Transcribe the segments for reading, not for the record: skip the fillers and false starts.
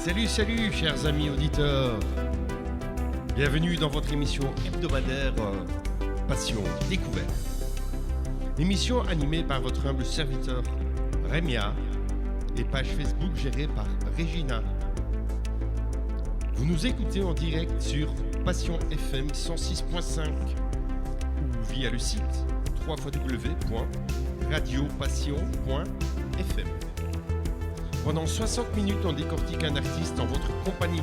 Salut, salut, chers amis auditeurs. Bienvenue dans votre émission hebdomadaire Passion Découverte. Émission animée par votre humble serviteur Rémia et page Facebook gérée par Regina. Vous nous écoutez en direct sur Passion FM 106.5 ou via le site www.radiopassion.fm. Pendant 60 minutes, on décortique un artiste en votre compagnie.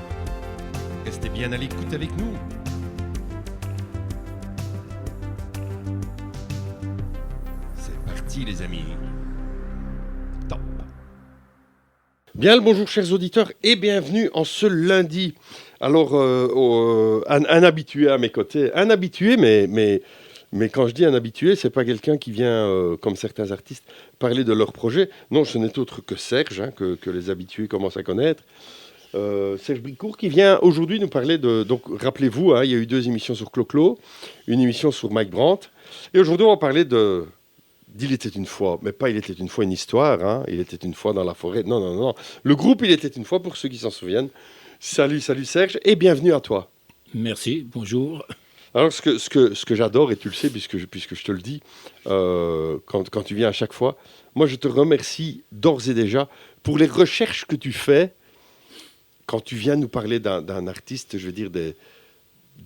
Restez bien à l'écoute avec nous. C'est parti les amis. Top. Bien le bonjour chers auditeurs et bienvenue en ce lundi. Alors, un habitué à mes côtés. Un habitué, mais quand je dis un habitué, c'est pas quelqu'un qui vient, comme certains artistes, parler de leur projet. Non, ce n'est autre que Serge, que les habitués commencent à connaître. Serge Bricourt qui vient aujourd'hui nous parler de... Donc, rappelez-vous, il y a eu 2 émissions sur Clo-Clo, une émission sur Mike Brandt. Et aujourd'hui, on va parler d'Il était une fois. Mais pas Il était une fois une histoire, Il était une fois dans la forêt. Non. Le groupe Il était une fois, pour ceux qui s'en souviennent. Salut Serge, et bienvenue à toi. Merci, bonjour. Alors, ce que j'adore, et tu le sais, puisque je te le dis, quand tu viens à chaque fois, moi, je te remercie d'ores et déjà pour les recherches que tu fais quand tu viens nous parler d'un artiste, je veux dire, de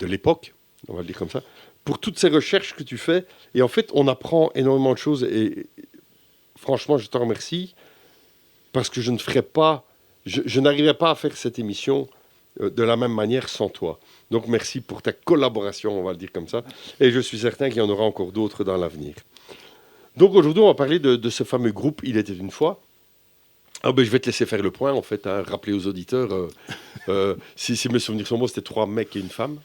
l'époque, on va le dire comme ça, pour toutes ces recherches que tu fais. Et en fait, on apprend énormément de choses. Et franchement, je te remercie parce que je n'arriverais pas à faire cette émission de la même manière sans toi. Donc merci pour ta collaboration, on va le dire comme ça. Et je suis certain qu'il y en aura encore d'autres dans l'avenir. Donc aujourd'hui, on va parler de ce fameux groupe Il était une fois. Je vais te laisser faire le point, en fait, rappeler aux auditeurs. Si mes souvenirs sont bons, c'était 3 mecs et une femme,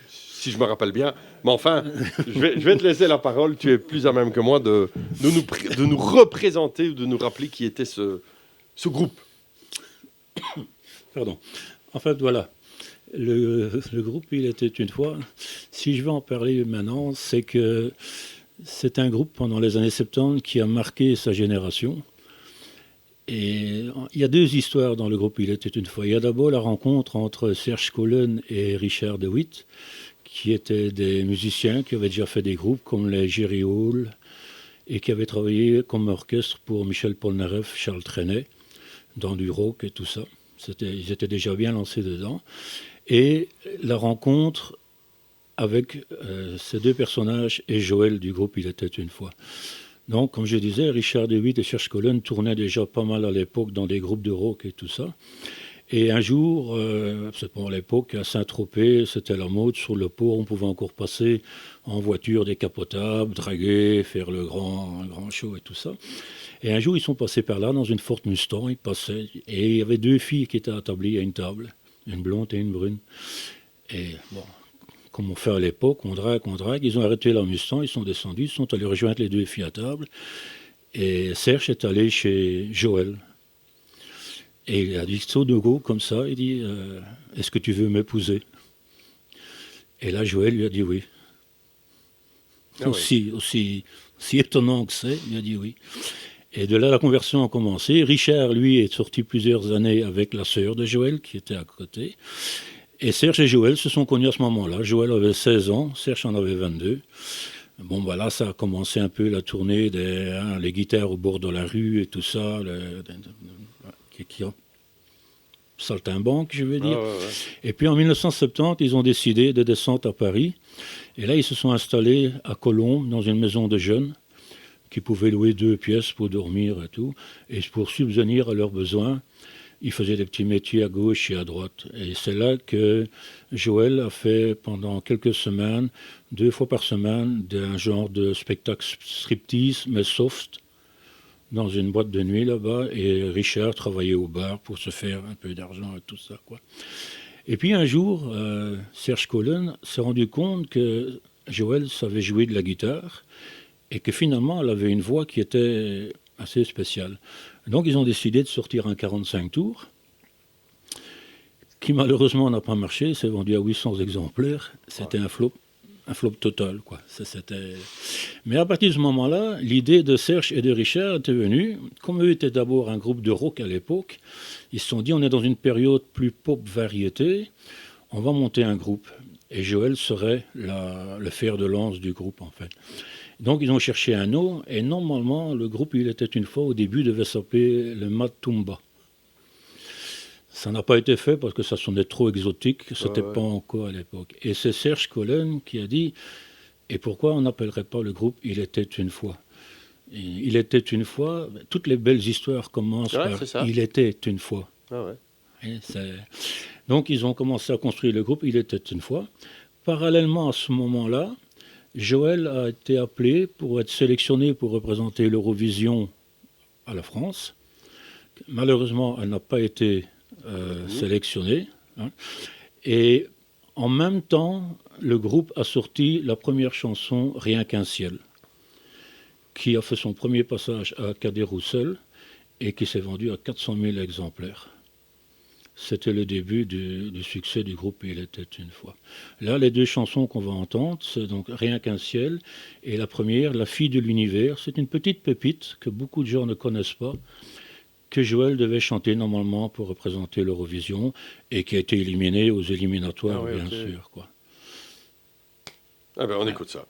si je me rappelle bien. Mais enfin, je vais te laisser la parole. Tu es plus à même que moi de nous représenter ou de nous rappeler qui était ce groupe. Pardon. En fait, voilà. Le groupe Il était une fois, si je vais en parler maintenant, c'est que c'est un groupe pendant les années 70 qui a marqué sa génération. Et il y a 2 histoires dans le groupe Il était une fois. Il y a d'abord la rencontre entre Serge Collen et Richard de Witt, qui étaient des musiciens qui avaient déjà fait des groupes comme les Jerry Hall et qui avaient travaillé comme orchestre pour Michel Polnareff, Charles Trenet, dans du rock et tout ça. Ils étaient déjà bien lancés dedans. Et la rencontre avec ces 2 personnages et Joël du groupe Il était une fois. Donc, comme je disais, Richard de Witt et Serge Collen tournaient déjà pas mal à l'époque dans des groupes de rock et tout ça. Et un jour, c'est pour l'époque, à Saint-Tropez, c'était la mode, sur le port, on pouvait encore passer en voiture décapotable, draguer, faire un grand show et tout ça. Et un jour, ils sont passés par là dans une Ford Mustang, ils passaient, et il y avait 2 filles qui étaient attablées à une table, une blonde et une brune. Et bon, comme on fait à l'époque, on drague, ils ont arrêté leur Mustang, ils sont descendus, ils sont allés rejoindre les 2 filles à table, et Serge est allé chez Joël. Et il a dit saut de go comme ça, il dit est-ce que tu veux m'épouser? Et là, Joël lui a dit oui. Aussi étonnant que c'est, il a dit oui. Et de là, la conversion a commencé. Richard, lui, est sorti plusieurs années avec la sœur de Joël, qui était à côté. Et Serge et Joël se sont connus à ce moment-là. Joël avait 16 ans, Serge en avait 22. Bon, là, ça a commencé un peu la tournée les guitares au bord de la rue et tout ça, qui ont saltimbanque, je veux dire. Ouais. Et puis en 1970, ils ont décidé de descendre à Paris. Et là, ils se sont installés à Colombes, dans une maison de jeunes, qui pouvaient louer 2 pièces pour dormir et tout. Et pour subvenir à leurs besoins, ils faisaient des petits métiers à gauche et à droite. Et c'est là que Joël a fait pendant quelques semaines, 2 fois par semaine, un genre de spectacle striptease, mais soft, dans une boîte de nuit là-bas. Et Richard travaillait au bar pour se faire un peu d'argent et tout ça, quoi. Et puis un jour, Serge Collen s'est rendu compte que Joël savait jouer de la guitare et que finalement, elle avait une voix qui était assez spéciale. Donc, ils ont décidé de sortir un 45 tours, qui malheureusement n'a pas marché, s'est vendu à 800 exemplaires, c'était un flop. un flop total, quoi. Mais à partir de ce moment-là, l'idée de Serge et de Richard était venue. Comme eux étaient d'abord un groupe de rock à l'époque, ils se sont dit, on est dans une période plus pop-variété, on va monter un groupe. Et Joël serait le fer de lance du groupe, en fait. Donc, ils ont cherché un nom, et normalement, le groupe, il était une fois, au début, devait s'appeler le Matumba. Ça n'a pas été fait parce que ça sonnait trop exotique, c'était pas encore à l'époque. Et c'est Serge Collen qui a dit, et pourquoi on n'appellerait pas le groupe Il était une fois? Il était une fois, toutes les belles histoires commencent par Il était une fois. Ah ouais. Donc ils ont commencé à construire le groupe Il était une fois. Parallèlement à ce moment-là, Joël a été appelé pour être sélectionné pour représenter l'Eurovision à la France. Malheureusement, elle n'a pas été sélectionnée. Hein. Et en même temps, le groupe a sorti la première chanson Rien qu'un ciel, qui a fait son premier passage à Cadet-Roussel et qui s'est vendu à 400 000 exemplaires. C'était le début du succès du groupe Il était une fois. Là, les deux chansons qu'on va entendre, c'est donc Rien qu'un ciel et la première, La fille de l'univers. C'est une petite pépite que beaucoup de gens ne connaissent pas, que Joël devait chanter normalement pour représenter l'Eurovision et qui a été éliminé aux éliminatoires, bien sûr, quoi. Ah ben on écoute ça.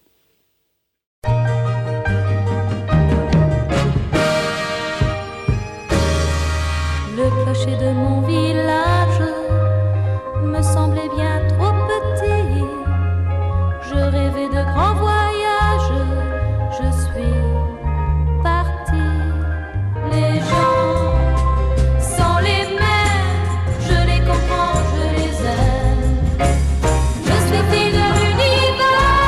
Le clocher de mon village me semblait bien trop petit. Je rêvais de grands voyages, je suis partie. Les gens sont les mêmes, je les comprends, je les aime. Je suis fille de l'univers,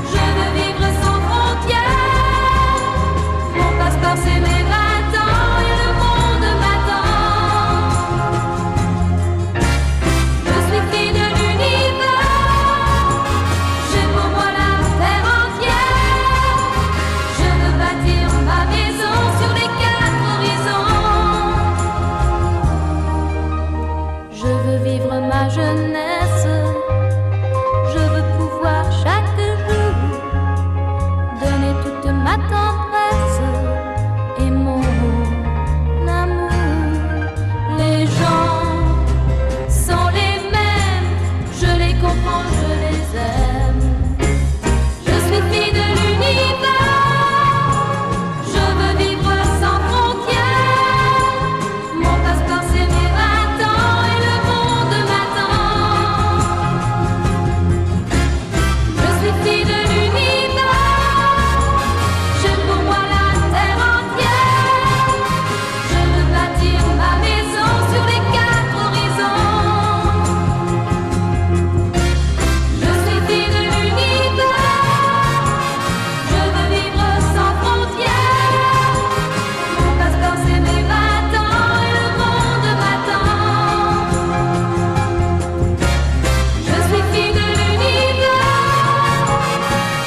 je veux vivre sans frontières. Mon passeport c'est mes 20 ans et le monde m'attend. Je suis fille de l'univers, j'ai pour moi la terre entière. Je veux bâtir ma maison sur les 4 horizons. Je veux vivre ma jeunesse, je veux pouvoir chaque jour donner toute ma tendresse et mon amour. Les gens sont les mêmes, je les comprends, je les aime. Je suis fille de l'univers, je veux vivre sans frontières. Mon passeport c'est mes 20 ans et le monde m'attend. Je suis fille de l'univers, j'ai pour moi la terre entière. Je veux bâtir ma maison sur les 4 horizons. Je suis fille de l'univers, je veux vivre sans frontières. Mon passeport c'est mes 20 ans et le monde m'attend. Je suis fille de l'univers,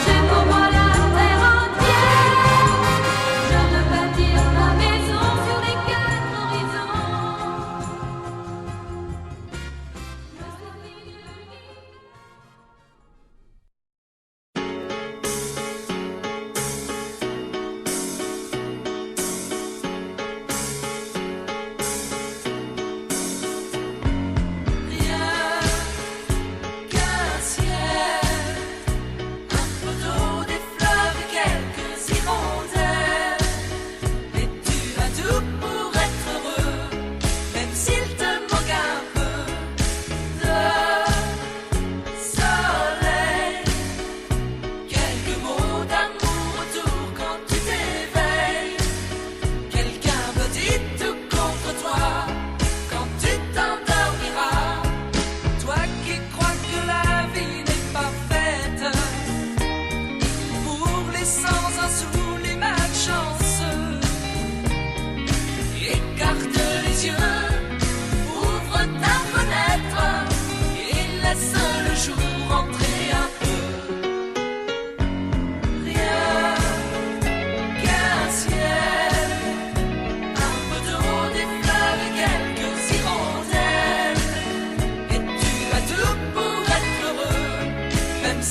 j'ai pour moi la terre entière. Je veux bâtir ma maison sur les 4 horizons. Je suis fille de l'univers. Rien qu'un ciel, un peu d'eau, des fleurs et quelques hirondelles. Et tu as tout pour être heureux, même s'il te manque un peu de soleil. Quelques mots d'amour autour quand tu t'éveilles. Quelqu'un peut dire tout contre toi quand tu t'endormiras. Toi qui crois que la vie n'est pas faite pour les sans un sou, les malchanceux. Écarte les yeux, ouvre ta fenêtre et laisse le jour entrer un peu. Rien qu'un ciel, un peu d'eau, des fleurs et quelques hirondelles. Et tu as tout pour être heureux, même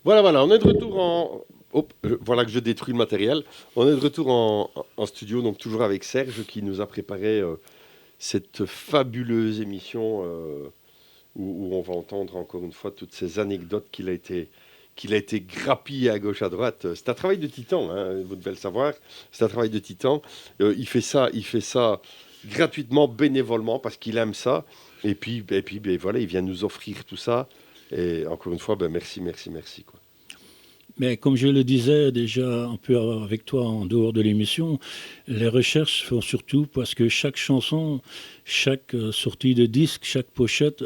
Voilà, on est de retour en... Hop, voilà que je détruis le matériel. On est de retour en studio, donc toujours avec Serge qui nous a préparé cette fabuleuse émission où on va entendre encore une fois toutes ces anecdotes qu'il a été grappillé à gauche à droite. C'est un travail de titan, hein, vous devez le savoir. C'est un travail de titan. Il fait ça gratuitement, bénévolement, parce qu'il aime ça. Et puis ben, voilà, il vient nous offrir tout ça. Et encore une fois, ben, merci, quoi. Mais comme je le disais déjà un peu avec toi en dehors de l'émission, les recherches font surtout parce que chaque chanson, chaque sortie de disque, chaque pochette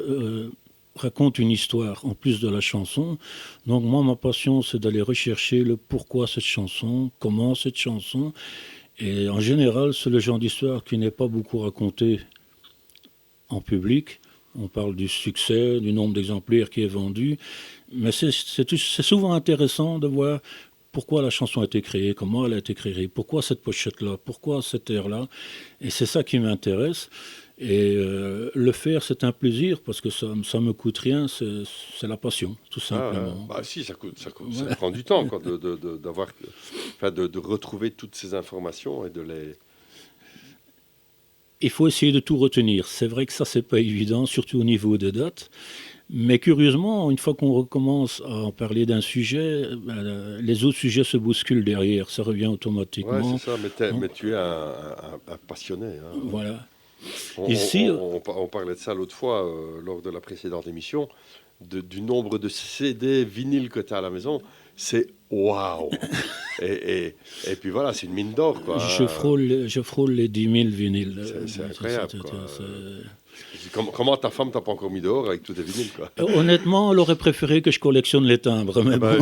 raconte une histoire en plus de la chanson. Donc moi, ma passion, c'est d'aller rechercher le pourquoi cette chanson, comment cette chanson. Et en général, c'est le genre d'histoire qui n'est pas beaucoup raconté en public. On parle du succès, du nombre d'exemplaires qui est vendu. Mais c'est souvent intéressant de voir pourquoi la chanson a été créée, comment elle a été créée, pourquoi cette pochette-là, pourquoi cet air-là. Et c'est ça qui m'intéresse. Et le faire, c'est un plaisir parce que ça me coûte rien, c'est la passion, tout simplement. Bah si, ça prend du temps quoi, de retrouver toutes ces informations et de les... Il faut essayer de tout retenir. C'est vrai que ça, c'est pas évident, surtout au niveau des dates. Mais curieusement, une fois qu'on recommence à en parler d'un sujet, les autres sujets se bousculent derrière. Ça revient automatiquement. Ouais, c'est ça, mais tu es un passionné. Hein. Voilà. On parlait de ça l'autre fois, lors de la précédente émission, du nombre de CD vinyles que tu as à la maison. C'est waouh. et puis voilà, c'est une mine d'or, quoi. Je frôle les 10 000 vinyles. C'est incroyable, quoi. Comment ta femme t'a pas encore mis dehors avec tous tes vinyles, quoi. Honnêtement, elle aurait préféré que je collectionne les timbres. Mais bon.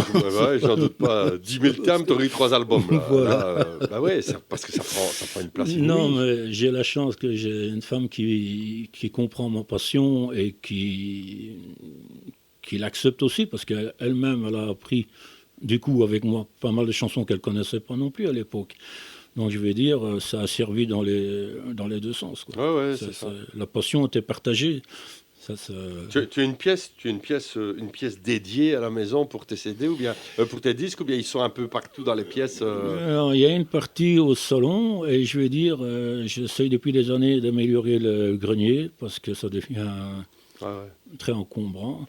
J'en doute pas. 10 000 timbres, t'aurais eu 3 albums. Là. Voilà. Bah ouais, parce que ça prend une place inouïe. Non, mais j'ai la chance que j'ai une femme qui comprend ma passion et qui l'accepte aussi, parce qu'elle-même, elle a appris, du coup, avec moi, pas mal de chansons qu'elle connaissait pas non plus à l'époque. Donc, je vais dire, ça a servi dans les deux sens. Quoi. Ouais, c'est ça. La passion était partagée. Tu as une pièce dédiée à la maison pour tes CD ou bien pour tes disques, ou bien ils sont un peu partout dans les pièces Il y a une partie au salon, et je vais dire, j'essaye depuis des années d'améliorer le grenier parce que ça devient très encombrant.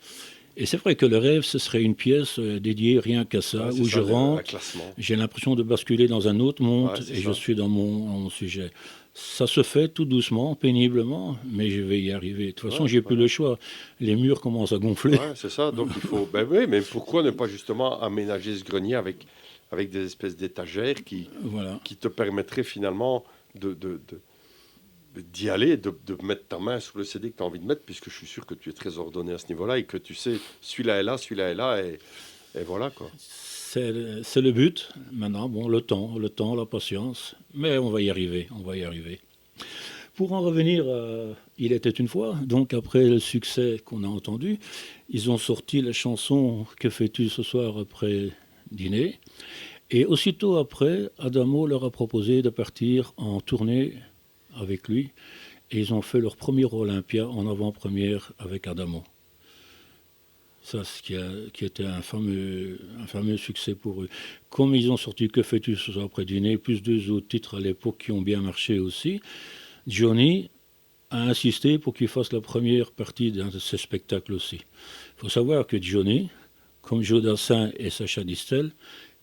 Et c'est vrai que le rêve, ce serait une pièce dédiée rien qu'à ça, où je rentre, j'ai l'impression de basculer dans un autre monde et je suis dans mon sujet. Ça se fait tout doucement, péniblement, mais je vais y arriver. De toute façon, j'ai plus le choix. Les murs commencent à gonfler. Ouais, c'est ça, donc il faut... Ben oui, mais pourquoi ne pas justement aménager ce grenier avec des espèces d'étagères qui te permettraient finalement d'y aller, de mettre ta main sur le CD que tu as envie de mettre, puisque je suis sûr que tu es très ordonné à ce niveau-là et que tu sais, celui-là est là, et voilà, quoi. C'est le but. Maintenant, bon, le temps, la patience, mais on va y arriver. Pour en revenir à Il était une fois, donc après le succès qu'on a entendu, ils ont sorti la chanson « Que fais-tu ce soir après dîner ?» Et aussitôt après, Adamo leur a proposé de partir en tournée avec lui, et ils ont fait leur premier Olympia en avant-première avec Adamo. Ça, qui était un fameux succès pour eux. Comme ils ont sorti « Que fais-tu ce soir après dîner ?» plus 2 autres titres à l'époque qui ont bien marché aussi, Johnny a insisté pour qu'il fasse la première partie d'un de ses spectacles aussi. Il faut savoir que Johnny, comme Joe Dassin et Sacha Distel,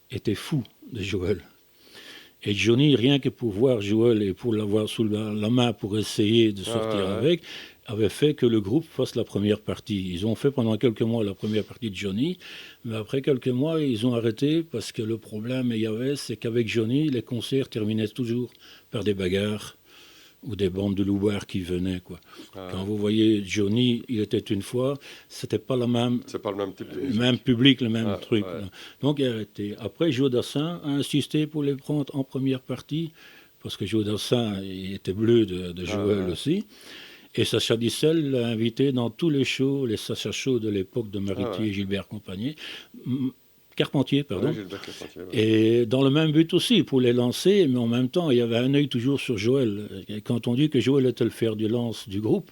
était fou de Joël. Et Johnny, rien que pour voir Joël et pour l'avoir sous la main pour essayer de sortir avec, avait fait que le groupe fasse la première partie. Ils ont fait pendant quelques mois la première partie de Johnny, mais après quelques mois, ils ont arrêté parce que le problème, c'est qu'avec Johnny, les concerts terminaient toujours par des bagarres ou des bandes de loupards qui venaient, quoi. Quand vous voyez Johnny, Il était une fois, c'était pas la même... C'est pas le même type de musique. Le même public, le même truc. Ouais. Donc il a arrêté. Après, Joe Dassin a insisté pour les prendre en première partie, parce que Joe Dassin était bleu de Joël aussi. Et Sacha Distel l'a invité dans tous les shows, les Sacha Shows de l'époque de Mariti et Gilbert Carpentier, pardon. Et dans le même but aussi, pour les lancer, mais en même temps, il y avait un œil toujours sur Joël. Et quand on dit que Joël était le fer de lance du groupe,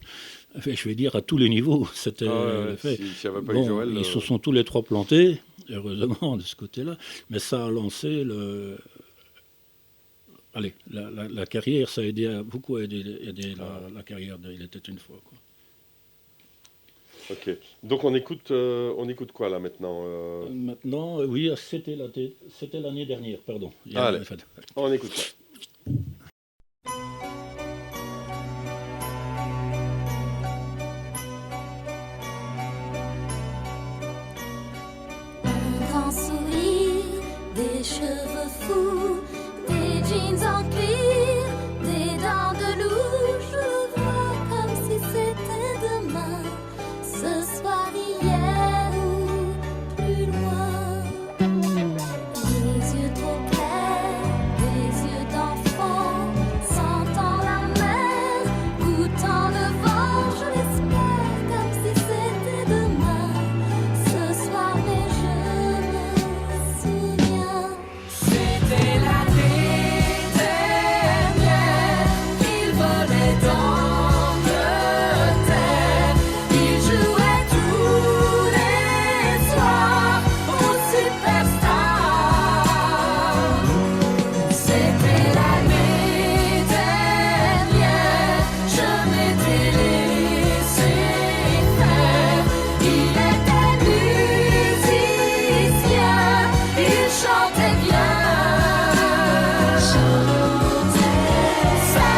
je vais dire à tous les niveaux, c'était fait. S'il n'y avait pas eu Joël, ils se sont tous les trois plantés, heureusement de ce côté-là, mais ça a lancé la carrière, ça a beaucoup aidé la carrière de Il était une fois, quoi. Ok. Donc on écoute quoi là maintenant Maintenant, oui, c'était l'année dernière, pardon. Allez, on écoute ça. Un grand sourire, des cheveux fous, des jeans en cuir, des dents de loup. Je le vois comme si c'était demain, ce soir, hier ou plus loin. Les yeux trop clairs, des yeux d'enfant, sentant la mer, goûtant le vent. Je l'espère comme si c'était demain, ce soir, mais je me souviens. C'était l'année dernière, il volait d'Angleterre, il jouait tous les soirs au Superstar. C'était l'année dernière, je m'étais laissé faire. Il était musicien, il chantait bien, sa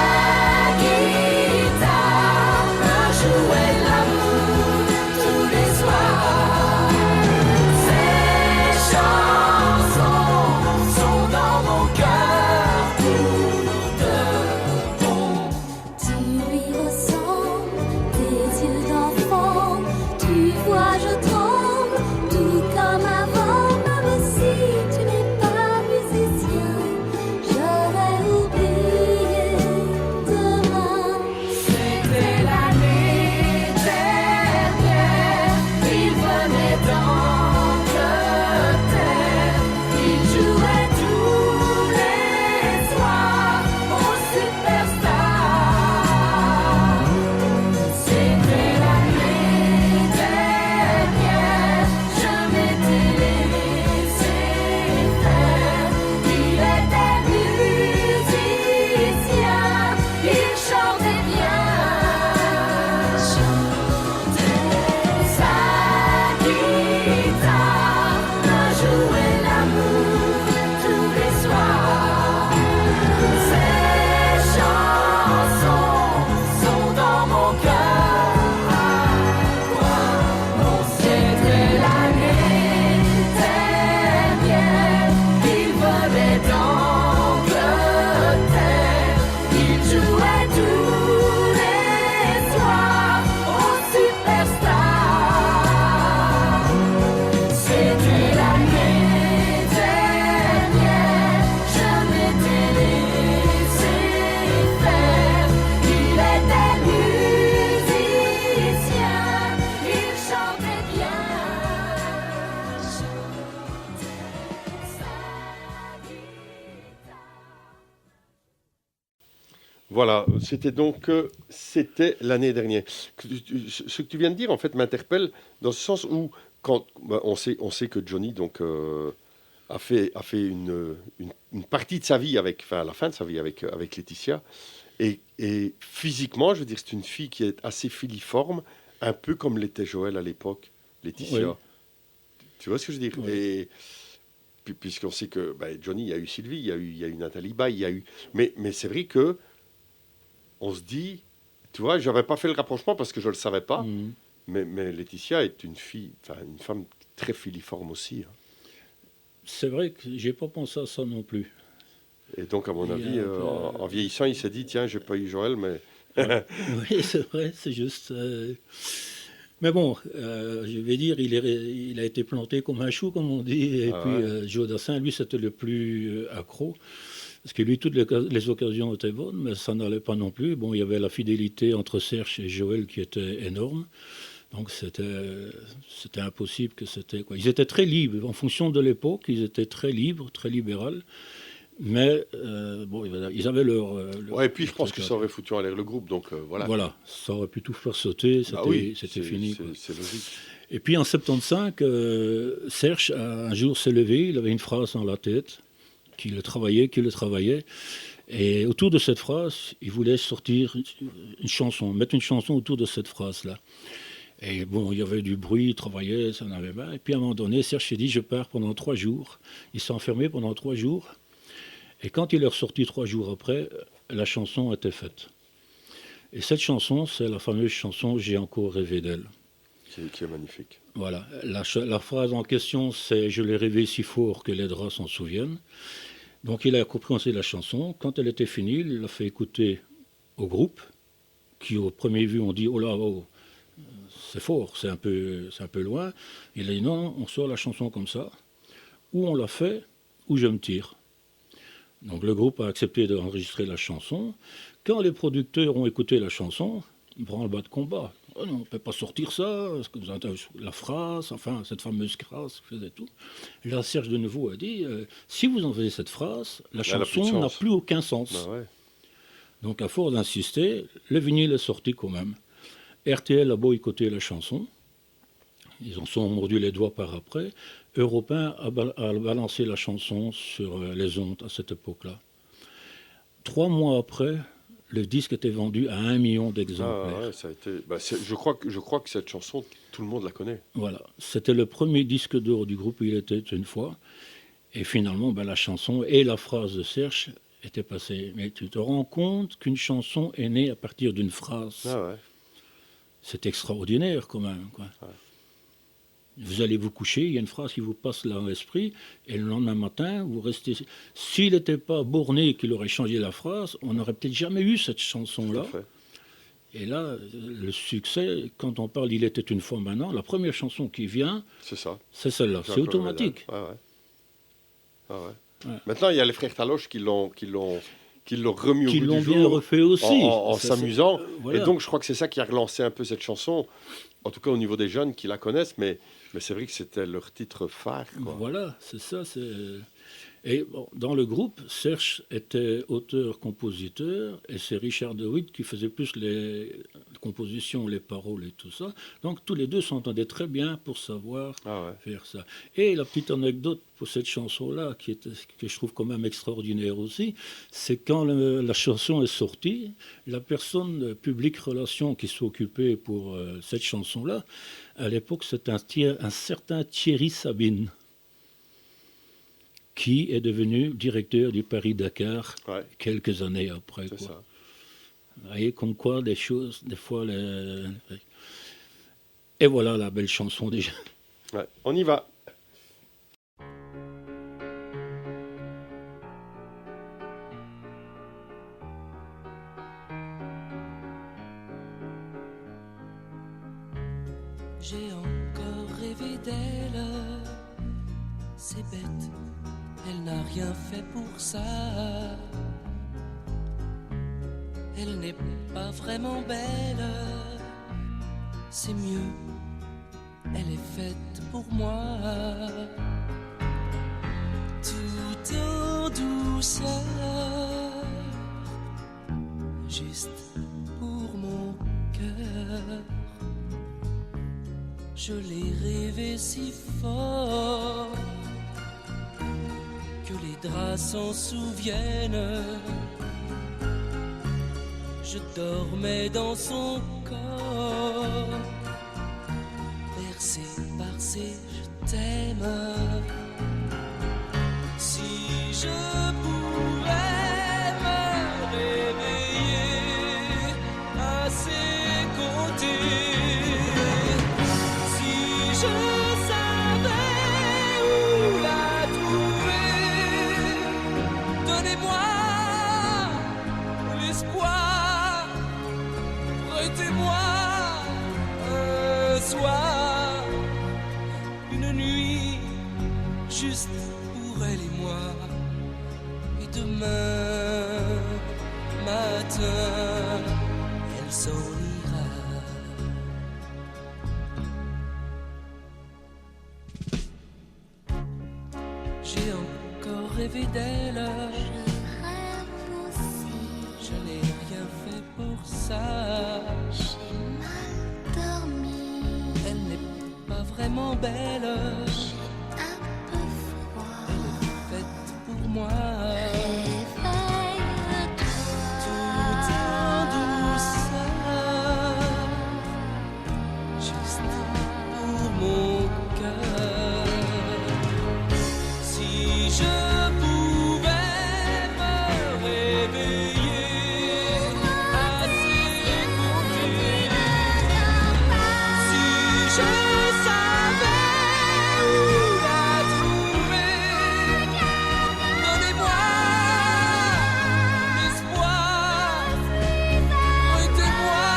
guitare jouait l'amour tous les soirs. Ces chansons sont dans mon cœur pour de bon. Tu lui ressembles, tes yeux d'enfant, tu vois je tremble, tout comme avant. Même si tu n'es pas musicien, j'aurais oublié demain. C'était l'année dernière, il venait d'Angleterre, il jouait tous les soirs au Superstar. C'était l'année dernière, je m'étais laissé faire. Il était musicien, il chantait bien, sa guitare jouait l'amour tous les soirs. Ces chansons sont dans mon cœur. Non, c'était l'année dernière, il venait d'Angleterre, il jouait tous les soirs au Superstar. C'était l'année dernière, je m'étais laissé faire. Il était musicien, il chantait bien, sa guitare. Voilà, c'était l'année dernière. Ce que tu viens de dire, en fait, m'interpelle dans ce sens où, on sait que Johnny donc a fait une partie de sa vie enfin la fin de sa vie avec Laetitia, et physiquement, je veux dire, c'est une fille qui est assez filiforme, un peu comme l'était Joël à l'époque, Laetitia. Oui. Tu vois ce que je veux dire? Oui. Et puisqu'on sait que Johnny, il y a eu Sylvie, il y a eu Nathalie Baye, il y a eu, mais c'est vrai que on se dit, tu vois, j'aurais pas fait le rapprochement parce que je le savais pas, Mhm. mais Laetitia est une femme très filiforme aussi, hein. C'est vrai que j'ai pas pensé à ça non plus. Et donc, à mon Il y a avis, un peu, en vieillissant, il s'est dit, tiens, j'ai pas eu Joël, mais Oui, c'est vrai, c'est juste. Mais bon, je vais dire, il a été planté comme un chou, comme on dit. Et Ah puis, ouais. Joe Dassin, lui, c'était le plus accro. Parce que lui, toutes les occasions étaient bonnes, mais ça n'allait pas non plus. Bon, il y avait la fidélité entre Serge et Joël qui était énorme. Donc, c'était impossible que c'était, quoi. Ils étaient très libres. En fonction de l'époque, ils étaient très libres, très libéraux. Mais, bon, ils avaient leur Ouais, et puis je leur pense truc que à ça aurait faire. foutu en l'air le groupe, donc voilà. Voilà, ça aurait pu tout faire sauter, Ah oui, c'était fini, quoi. c'est logique. Et puis en 75, Serge, un jour, s'est levé, il avait une phrase dans la tête, qui le travaillait. Et autour de cette phrase, il voulait sortir une chanson, mettre une chanson autour de cette phrase-là. Et bon, il y avait du bruit, il travaillait, ça n'avait pas. Et puis à un moment donné, Serge s'est dit, je pars pendant 3 jours. Il s'est enfermé pendant 3 jours. Et quand il est ressorti 3 jours après, la chanson était faite. Et cette chanson, c'est la fameuse chanson « J'ai encore rêvé d'elle ». Qui est magnifique. Voilà. La phrase en question, c'est « Je l'ai rêvé si fort que les draps s'en souviennent ». Donc il a compris la chanson. Quand elle était finie, il l'a fait écouter au groupe, qui au premier vue ont dit « Oh là, oh, c'est fort, c'est un peu loin ». Il a dit « Non, on sort la chanson comme ça, ou on la fait, ou je me tire ». Donc le groupe a accepté d'enregistrer la chanson. Quand les producteurs ont écouté la chanson, branle-bas de combat. Oh non, on ne peut pas sortir ça, la phrase, enfin cette fameuse phrase qui faisait tout. Et là, Serge de nouveau a dit, si vous enlevez cette phrase, la chanson n'a plus aucun sens. Bah ouais. Donc à force d'insister, le vinyle est sorti quand même. RTL a boycotté la chanson. Ils en sont mordus les doigts par après. Europe 1 a balancé la chanson sur les ondes à cette époque-là. 3 mois après, le disque était vendu à 1 million d'exemplaires. Ah ouais, ça a été. Je crois que cette chanson, tout le monde la connaît. Voilà, c'était le premier disque d'or du groupe Il était une fois. Et finalement, la chanson et la phrase de Serge étaient passées. Mais tu te rends compte qu'une chanson est née à partir d'une phrase. Ah ouais. C'est extraordinaire quand même, quoi. Ouais. Vous allez vous coucher, il y a une phrase qui vous passe là dans l'esprit, et le lendemain matin, vous restez... S'il n'était pas borné et qu'il aurait changé la phrase, on n'aurait peut-être jamais eu cette chanson-là. Et là, le succès, quand on parle « Il était une fois maintenant », la première chanson qui vient, c'est celle-là. C'est automatique. Ah ouais. Ouais. Maintenant, il y a les frères Taloche qui l'ont remis au goût du jour. Qui l'ont bien refait aussi. En s'amusant. Voilà. Et donc, je crois que c'est ça qui a relancé un peu cette chanson, en tout cas au niveau des jeunes qui la connaissent, mais c'est vrai que c'était leur titre phare, quoi. Voilà, c'est ça. Et bon, dans le groupe, Serge était auteur-compositeur, et c'est Richard de Witt qui faisait plus les compositions, les paroles et tout ça. Donc tous les deux s'entendaient très bien pour savoir faire ça. Et la petite anecdote pour cette chanson-là, que je trouve quand même extraordinaire aussi, c'est quand la chanson est sortie, la personne publique relation qui s'occupait pour cette chanson-là, à l'époque, c'est un certain Thierry Sabine, qui est devenu directeur du Paris-Dakar quelques années après. C'est ça. Vous voyez, comme quoi des choses, des fois... Et voilà la belle chanson déjà. Ouais, on y va. J'ai encore rêvé d'elle, c'est bête, elle n'a rien fait pour ça. Elle n'est pas vraiment belle, c'est mieux, elle est faite pour moi. Tout en douceur, juste pour mon cœur. Je l'ai rêvé si fort que les draps s'en souviennent. Je dormais dans son corps, bercé par ses je t'aime. Si je pouvais me réveiller à ses côtés, je savais où la trouver. Donnez-moi l'espoir, prêtez-moi un soir, une nuit juste pour elle et moi. Et demain matin, elle s'en ira. J'ai encore rêvé d'elle. Je rêve aussi. Je n'ai rien fait pour ça. J'ai mal dormi. Elle n'est pas vraiment belle. Un peu froid. Elle est faite pour moi. Tout en douceur, juste pour mon cœur. Si je pouvais me réveiller à ses côtés, si je savais où la trouver, donnez-moi l'espoir, prêtez-moi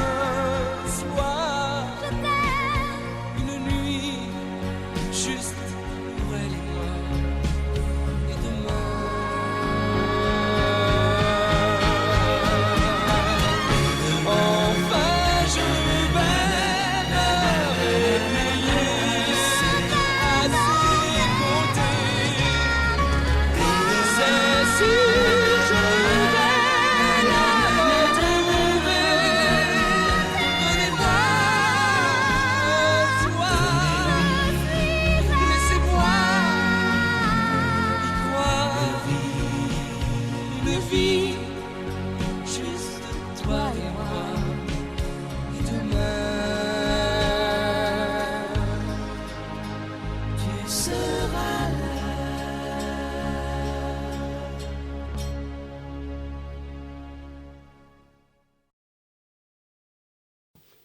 un soir, une nuit juste pour elle et moi, et demain. Enfin je vais me réveiller à ses côtés. C'est sûr, je vais la retrouver. Donnez-moi un soir, laissez-moi y croire. Une vie, juste toi et moi. Et demain, tu seras là.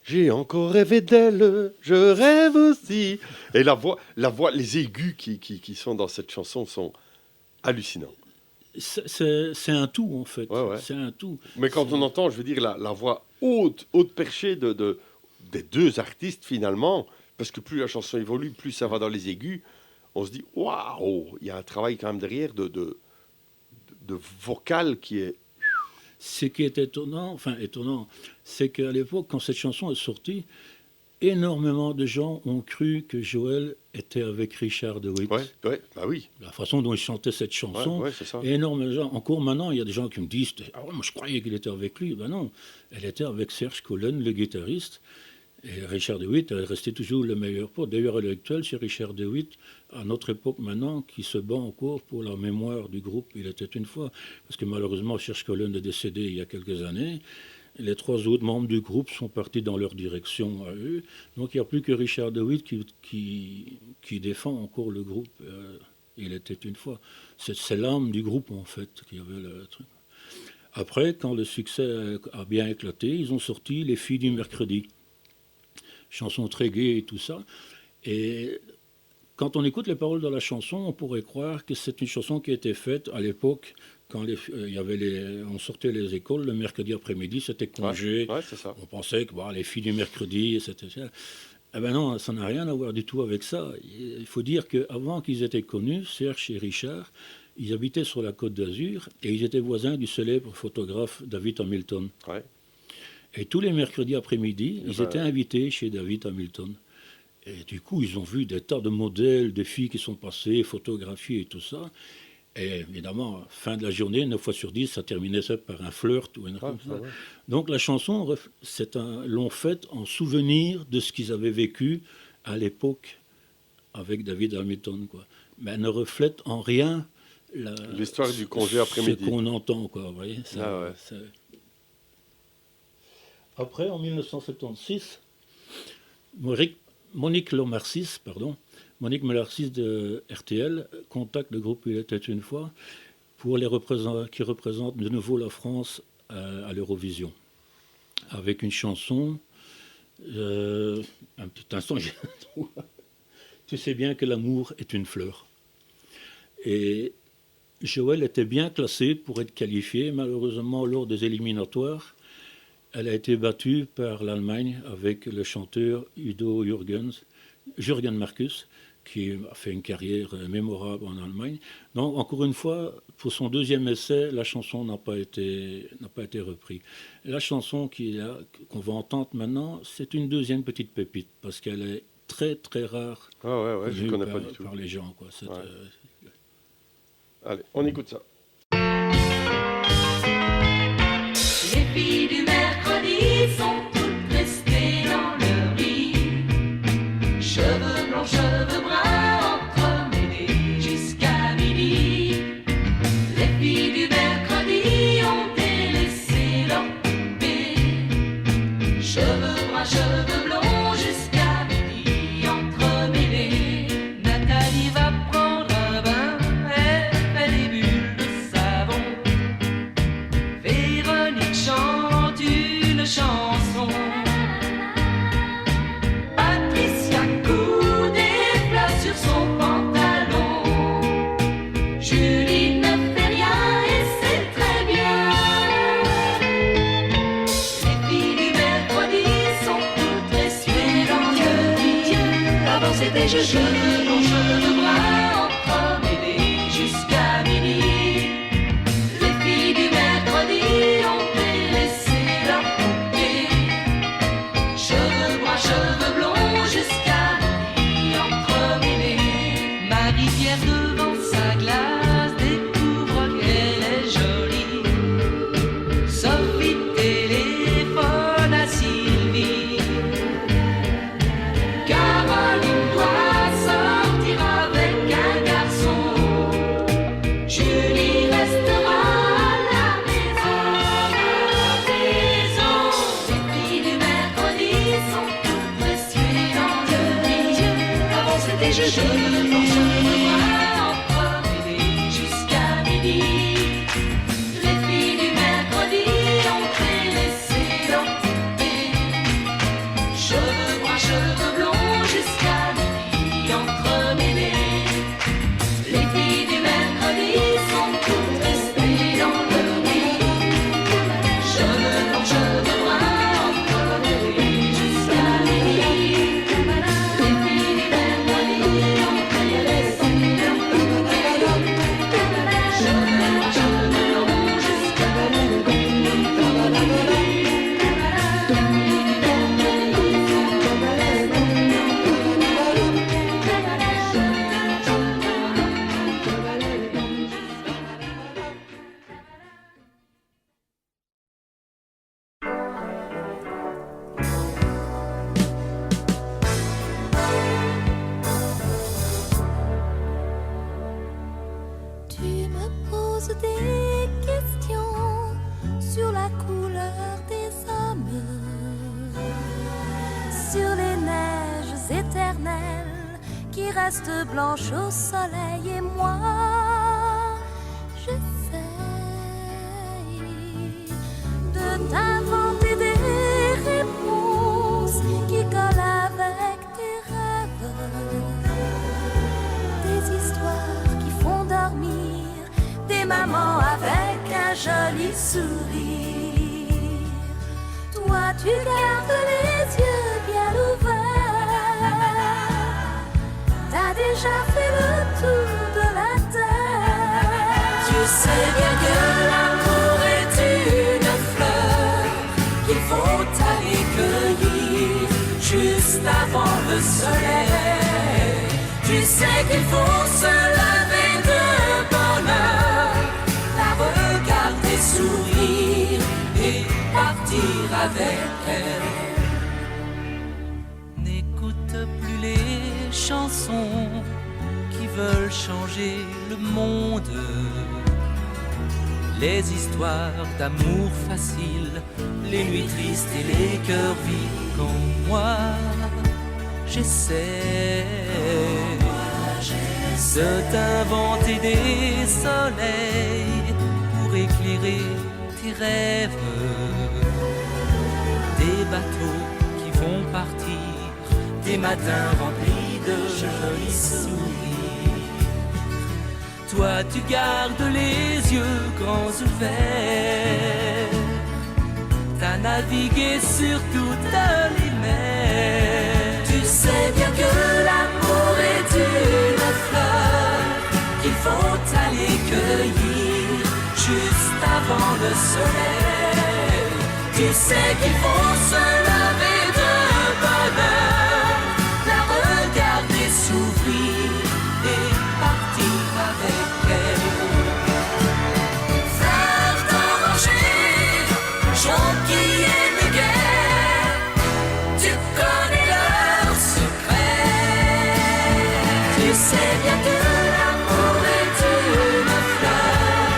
J'ai encore rêvé d'elle, je rêve aussi. Et la voix, les aigus qui sont dans cette chanson sont hallucinants. C'est un tout, en fait. Ouais, ouais. C'est un tout. Mais quand on entend, je veux dire, la voix haute perchée des deux artistes, finalement, parce que plus la chanson évolue, plus ça va dans les aigus, on se dit, waouh, il y a un travail quand même derrière de vocal qui est... Ce qui est étonnant, c'est qu'à l'époque, quand cette chanson est sortie, énormément de gens ont cru que Joël était avec Richard de Witt. Ouais, bah oui. La façon dont il chantait cette chanson, Ouais, c'est ça. énormément de gens. Encore maintenant, il y a des gens qui me disent « Ah ouais, moi je croyais qu'il était avec lui. » Ben non, elle était avec Serge Collen, le guitariste. Et Richard de Witt, elle restait toujours le meilleur pote. D'ailleurs, elle est actuelle, c'est Richard de Witt, à notre époque maintenant, qui se bat encore pour la mémoire du groupe Il était une fois. Parce que malheureusement, Serge Collen est décédé il y a quelques années. Les trois autres membres du groupe sont partis dans leur direction à eux. Donc il n'y a plus que Richard de Witt qui défend encore le groupe. Il était une fois. C'est l'âme du groupe, en fait, qui avait le truc. Après, quand le succès a bien éclaté, ils ont sorti Les filles du mercredi. Chanson très gaie et tout ça. Et quand on écoute les paroles de la chanson, on pourrait croire que c'est une chanson qui a été faite à l'époque quand on sortait les écoles le mercredi après-midi, c'était congé. Ouais, c'est ça. On pensait que les filles du mercredi, c'était ça. Eh ben non, ça n'a rien à voir du tout avec ça. Il faut dire qu'avant qu'ils étaient connus, Serge et Richard, ils habitaient sur la Côte d'Azur et ils étaient voisins du célèbre photographe David Hamilton. Ouais. Et tous les mercredis après-midi, ils étaient invités chez David Hamilton. Et du coup, ils ont vu des tas de modèles, de filles qui sont passées, photographiées et tout ça. Et évidemment, fin de la journée, 9 fois sur 10, ça terminait ça par un flirt ou une chose comme ça. Donc la chanson, l'ont faite en souvenir de ce qu'ils avaient vécu à l'époque avec David Hamilton, quoi. Mais elle ne reflète en rien l'histoire du congé après-midi. Ce qu'on entend, quoi. Vous voyez, ouais. Après, en 1976, Monique Lomarcis de RTL contacte le groupe Il était une fois qui représente de nouveau la France à l'Eurovision. Avec une chanson, un petit instant, tu sais bien que l'amour est une fleur. Et Joël était bien classée pour être qualifiée, malheureusement lors des éliminatoires. Elle a été battue par l'Allemagne avec le chanteur Udo Jürgen Markus, qui a fait une carrière mémorable en Allemagne. Donc, encore une fois, pour son deuxième essai, la chanson n'a pas été reprise. La chanson qu'on va entendre maintenant, c'est une deuxième petite pépite, parce qu'elle est très, très rare. Ah ouais, je ne connais pas du tout. Par les gens, quoi. Allez, on écoute ça. Les filles du mercredi sont toutes restées dans leur lit. rivière devant sa glace découvre qu'elle est jolie. Sophie téléphone à Sylvie. Caroline doit sortir avec un garçon. Julie restera à la maison. Les filles du mercredi sont toutes précieuses dans le lit. Avant c'était je me vois entremêlées jusqu'à midi. Les filles du mercredi ont délaissé l'entrée. Cheveux bruns, cheveux blonds jusqu'à midi entremêlés. Les filles du mercredi sont toutes restées dans leur lit. Cheveux blancs, cheveux bruns entremêlés jusqu'à midi. Les filles du mercredi ont délaissé l'entrée. Cheveux bruns, cheveux blonds jusqu'à midi. Tu me poses des questions sur la couleur des hommes, sur les neiges éternelles qui restent blanches au soleil. Et moi, j'essaye de t'inventer des réponses qui collent avec tes rêves. Des histoires qui font dormir des mamans avec un joli sourire. Toi, tu gardes les yeux bien ouverts. T'as déjà fait le tour de la terre. Tu sais bien que l'amour est une fleur qu'il faut aller cueillir juste avant le soleil. Tu sais qu'il faut se lever de bonne heure, la regarder sourire et partir avec elle. N'écoute plus les chansons qui veulent changer le monde. Les histoires d'amour facile, les nuits tristes et les cœurs vides. Quand moi j'essaie de t'inventer des soleils pour éclairer tes rêves, des bateaux qui vont partir, des matins remplis de jolis sourires. Toi tu gardes les yeux grands ouverts, t'as navigué sur toutes les mers. Tu sais bien que l'amour est une fleur qu'il faut aller cueillir juste avant le soleil. Tu sais qu'il faut se lever de bonne heure, la regarder s'ouvrir et partir avec elle. Fleurs d'oranger, jonquilles de guerre, tu connais leurs secrets. Tu sais bien que l'amour est une fleur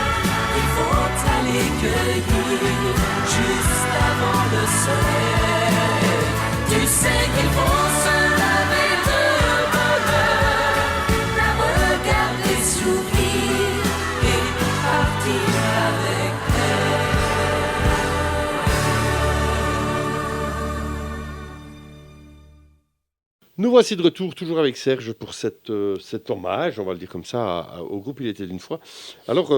qu'il faut aller cueillir juste avant le soleil. Tu sais qu'il faut se lever de bonne heure, la regarder sourire et partir avec elle. Nous voici de retour, toujours avec Serge, pour cet hommage, on va le dire comme ça, au groupe Il était d'une fois. Alors,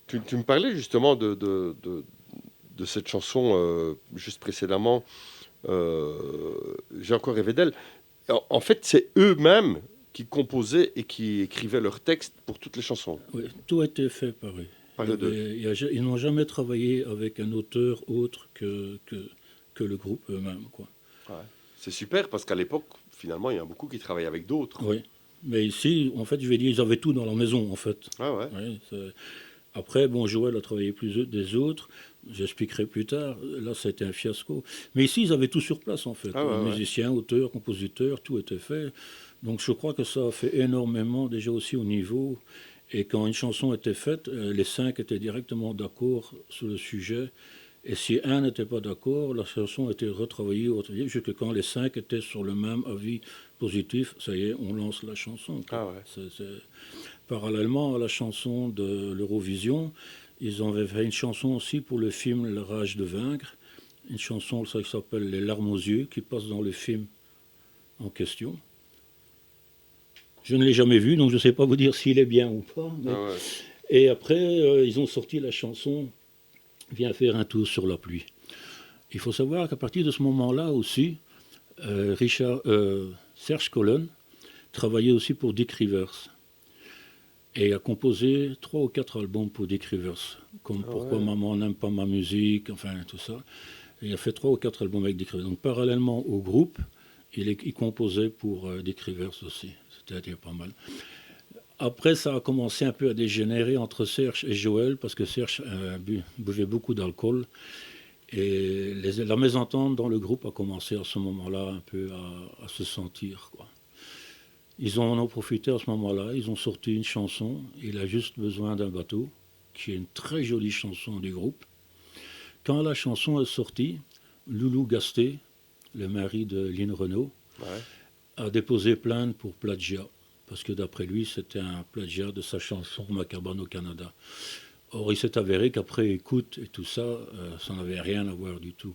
tu me parlais justement de cette chanson juste précédemment, J'ai encore rêvé d'elle. En fait, c'est eux-mêmes qui composaient et qui écrivaient leurs textes pour toutes les chansons. Oui, tout a été fait par eux. Par eux deux. Ils n'ont jamais travaillé avec un auteur autre que le groupe eux-mêmes, quoi. Ouais. C'est super parce qu'à l'époque, finalement, il y en a beaucoup qui travaillaient avec d'autres. Oui. Mais ici, en fait, je vais dire, ils avaient tout dans leur maison, en fait. Ah ouais. Oui, après, bon, Joël a travaillé plus des autres. J'expliquerai plus tard. Là, ça a été un fiasco. Mais ici, ils avaient tout sur place, en fait. Ah ouais, Musiciens, auteurs, compositeurs, tout était fait. Donc, je crois que ça a fait énormément, déjà aussi au niveau. Et quand une chanson était faite, les 5 étaient directement d'accord sur le sujet. Et si un n'était pas d'accord, la chanson était retravaillée, jusqu'à quand les 5 étaient sur le même avis positif. Ça y est, on lance la chanson. Ah ouais. Parallèlement à la chanson de l'Eurovision, ils avaient fait une chanson aussi pour le film La rage de vaincre, une chanson ça, qui s'appelle Les larmes aux yeux, qui passe dans le film en question. Je ne l'ai jamais vu, donc je ne sais pas vous dire s'il est bien ou pas. Mais... Ah ouais. Et après, ils ont sorti la chanson Viens faire un tour sur la pluie. Il faut savoir qu'à partir de ce moment-là aussi, Serge Collen travaillait aussi pour Dick Rivers. Et a composé 3 ou 4 albums pour Dick Rivers, comme Pourquoi maman n'aime pas ma musique, enfin tout ça. Et il a fait 3 ou 4 albums avec Dick Rivers. Donc parallèlement au groupe, il composait pour Dick Rivers aussi. C'était pas mal. Après, ça a commencé un peu à dégénérer entre Serge et Joël, parce que Serge buvait beaucoup d'alcool. Et la mésentente dans le groupe a commencé à ce moment-là un peu à se sentir, quoi. Ils en ont profité à ce moment-là, ils ont sorti une chanson, Il a juste besoin d'un bateau, qui est une très jolie chanson du groupe. Quand la chanson est sortie, Loulou Gasté, le mari de Lynn Renaud, a déposé plainte pour plagiat, parce que d'après lui, c'était un plagiat de sa chanson Ma cabane au Canada. Or, il s'est avéré qu'après écoute et tout ça, ça n'avait rien à voir du tout.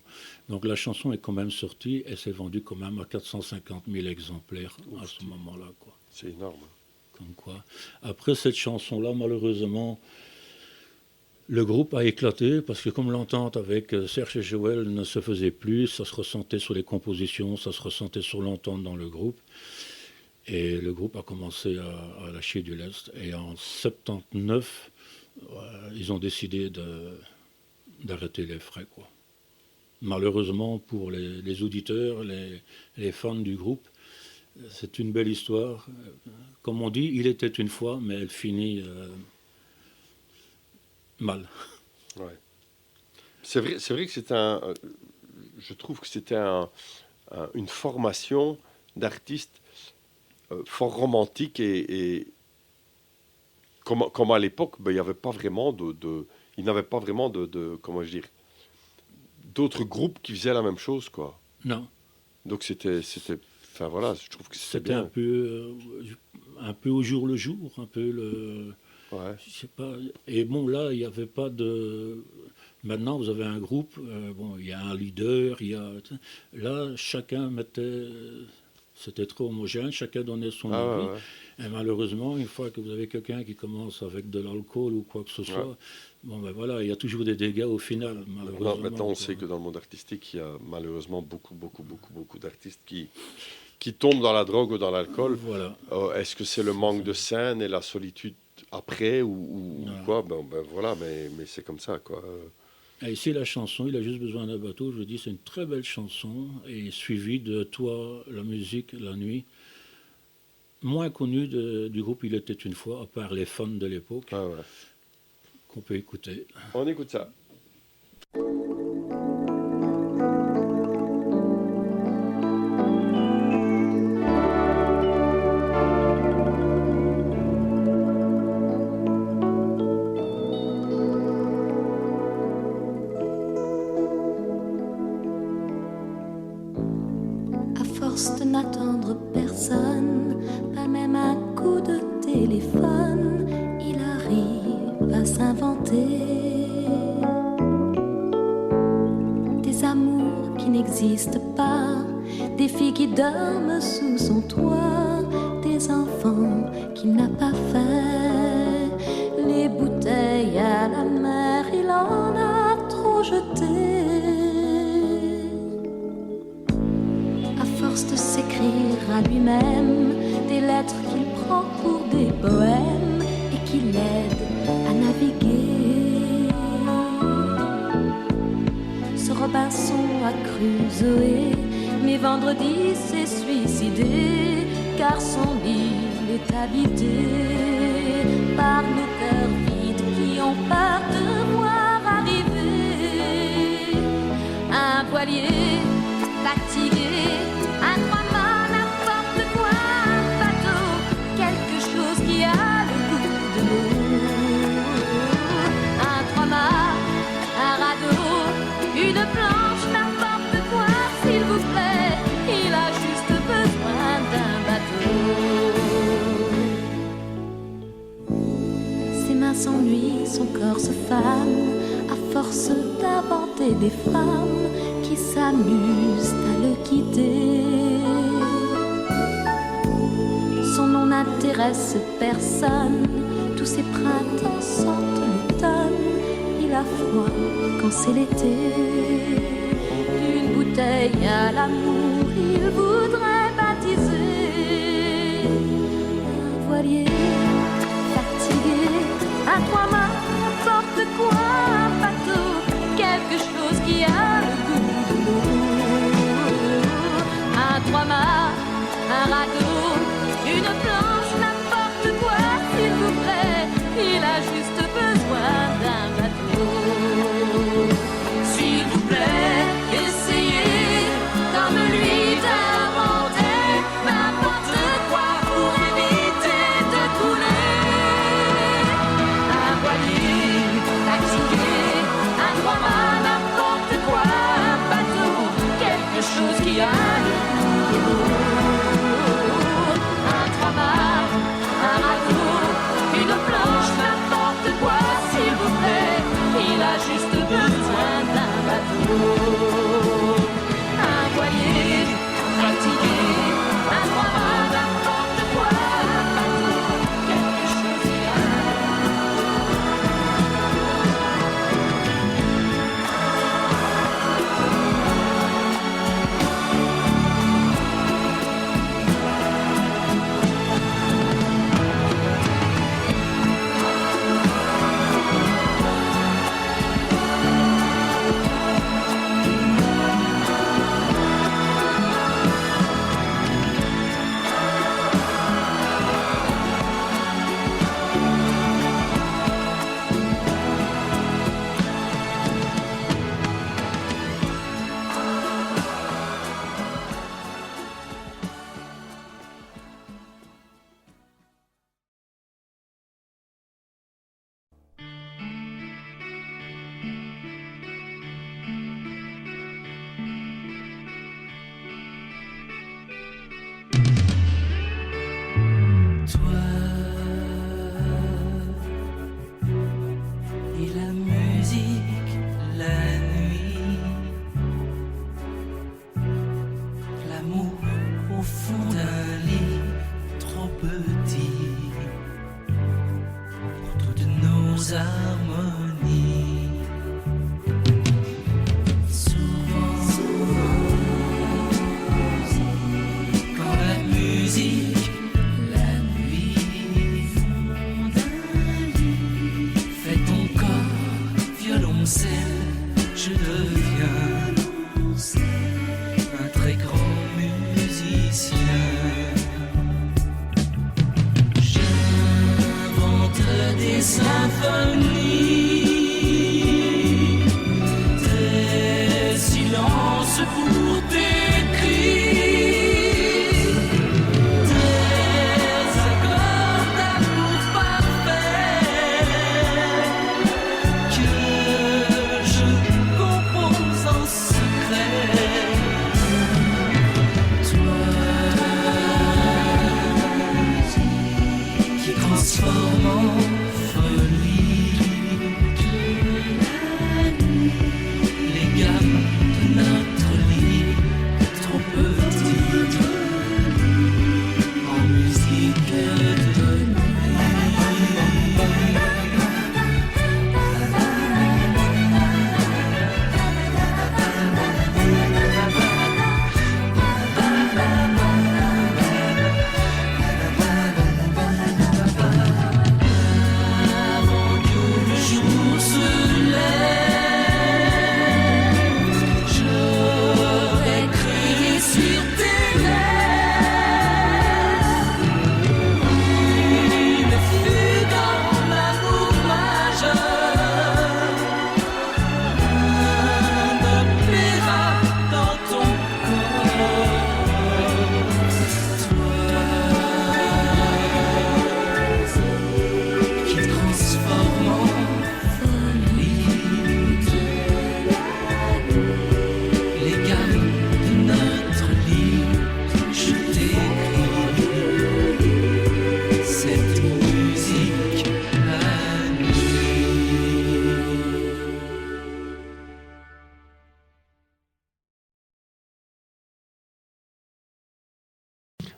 Donc la chanson est quand même sortie et s'est vendue quand même à 450 000 exemplaires à ce moment-là, quoi. C'est énorme. Comme quoi. Après cette chanson-là, malheureusement, le groupe a éclaté parce que comme l'entente avec Serge et Joël ne se faisait plus, ça se ressentait sur les compositions, ça se ressentait sur l'entente dans le groupe. Et le groupe a commencé à lâcher du lest. Et en 79, ils ont décidé d'arrêter les frais, quoi. Malheureusement pour les auditeurs, les fans du groupe, c'est une belle histoire. Comme on dit, il était une fois, mais elle finit mal. Ouais. C'est vrai que je trouve que c'était une formation d'artistes fort romantique et comme à l'époque, il n'y avait pas vraiment il n'avait pas vraiment comment je dire, d'autres groupes qui faisaient la même chose, quoi. Non. Donc c'était, enfin voilà, je trouve que c'était bien. Un peu au jour le jour, un peu le. Ouais. Je sais pas. Et bon, là, il n'y avait pas de. Maintenant, vous avez un groupe. Bon, il y a un leader. Là, chacun mettait. C'était trop homogène, chacun donnait son avis. Ouais. Et malheureusement, une fois que vous avez quelqu'un qui commence avec de l'alcool ou quoi que ce soit, bon ben voilà, il y a toujours des dégâts au final, malheureusement. Maintenant, on sait que dans le monde artistique, il y a malheureusement beaucoup d'artistes qui tombent dans la drogue ou dans l'alcool. Voilà. Est-ce que c'est le manque de scène et la solitude après ou quoi? Ben voilà, mais c'est comme ça, quoi. Et ici, la chanson, Il a juste besoin d'un bateau, je dis, c'est une très belle chanson, et suivie de Toi, la musique, la nuit. Moins connue du groupe Il était une fois, à part les fans de l'époque, qu'on peut écouter. On écoute ça. De n'attendre personne, pas même un coup de téléphone, il arrive à s'inventer des amours qui n'existent pas, des filles qui dorment sous son toit, des enfants qu'il n'a pas fait, les bouteilles à la mer, il en a trop jeté. De s'écrire à lui-même des lettres qu'il prend pour des poèmes et qui l'aident à naviguer. Ce Robinson a cru Zoé, mais vendredi s'est suicidé car son lit il est habité par nos cœurs vides qui ont peur de voir arriver un voilier fatigué, un trois-mâts, n'importe quoi, un bateau, quelque chose qui a le goût de l'eau. Un trois-mâts, un radeau, une planche, n'importe quoi, s'il vous plaît, il a juste besoin d'un bateau. Ses mains s'ennuient, son corps se fane, à force d'inventer des femmes qui s'amusent à le quitter. Son nom n'intéresse personne, tous ses printemps sentent l'automne. Il a froid quand c'est l'été. Une bouteille à l'amour, il voudrait baptiser un voilier fatigué, un trois-mâts, n'importe quoi, un bateau, quelque chose qui a le goût de l'eau. Un trois-mâts, un radeau, une planche, n'importe quoi, s'il vous plaît, il a juste besoin d'un bateau. S'il vous plaît, essayez comme lui d'inventer n'importe quoi pour éviter de couler. Un voilier fatigué, un trois-mâts, n'importe quoi, un bateau, quelque chose qui a le goût de l'eau. Un trois-mâts, un radeau, une planche, n'importe quoi, s'il vous plaît, il a juste besoin d'un bateau. Un voilier fatigué, un trois-mâts, n'importe quoi, un bateau, quelque chose qui a transforme en folie.